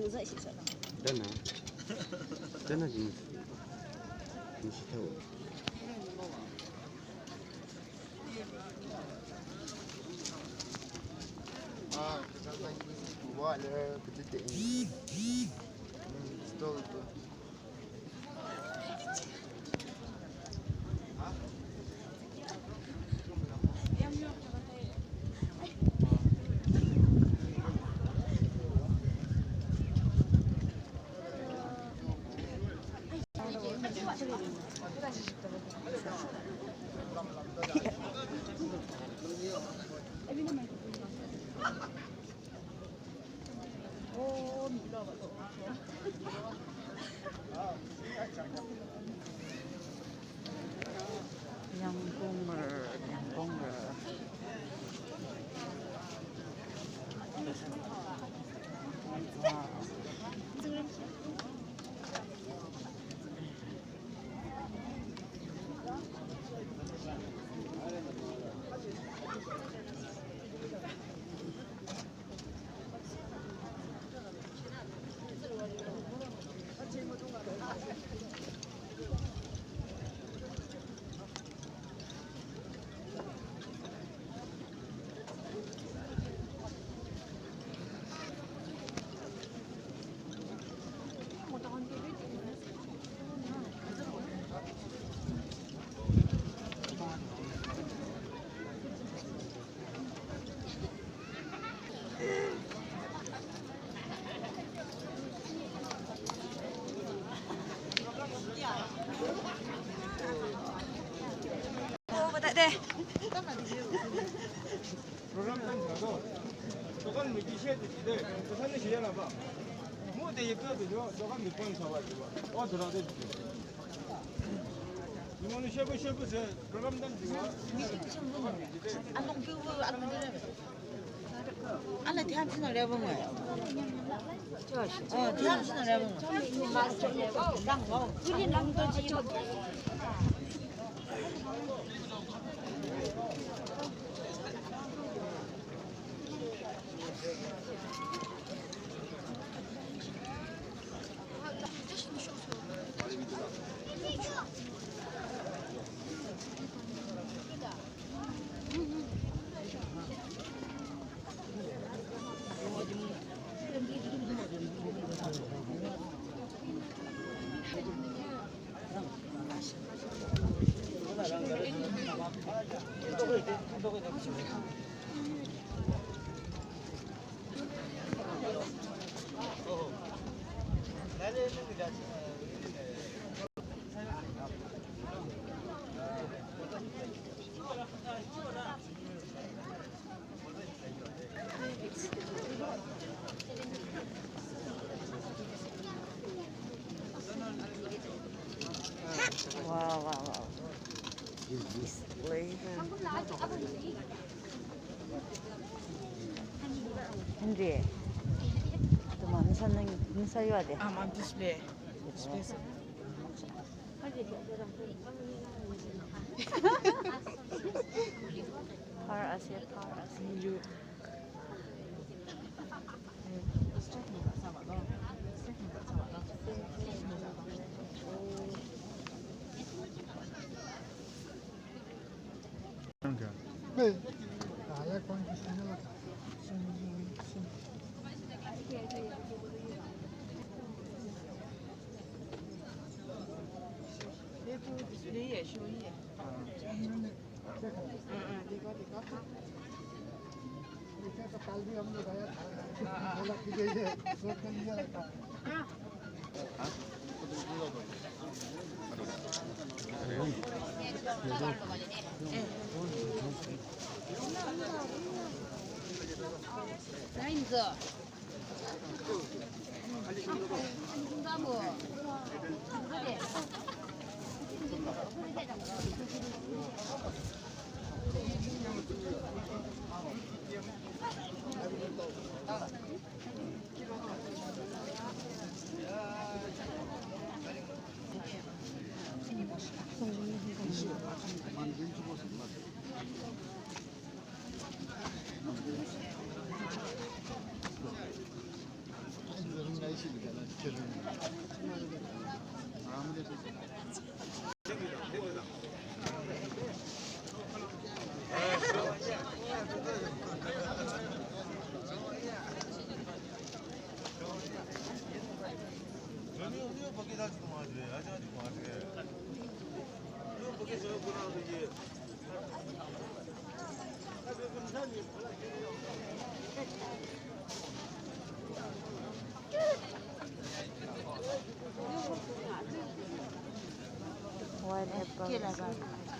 tự dậy chị sợ lắm. Đơn nào? Đơn là gì? Mình sẽ thử. Bố là petit tiện. Tôi 양봉을 đây. 저건 몇 시에 드시대? 저 산에 시려나 봐. 뭐 되게 끄거든요. 저건 몇 번 사가지고. 들어가 돼. 이모는 쉐브 저 들어감단 지금. Ăn là theo xin là đeo bông này. Theo xin là đeo bông. Đang ngon. Cứ đi nằm tôi chỉ. Wow. Display. Henry, 또 문사해야 돼. Mam display. Par Asia. 네. 아야 건 신나. display 也收益。देखो। तो कल भी हम लोग आया था बोला कि ये सोच कर लिया था 라인즈. Wild apple.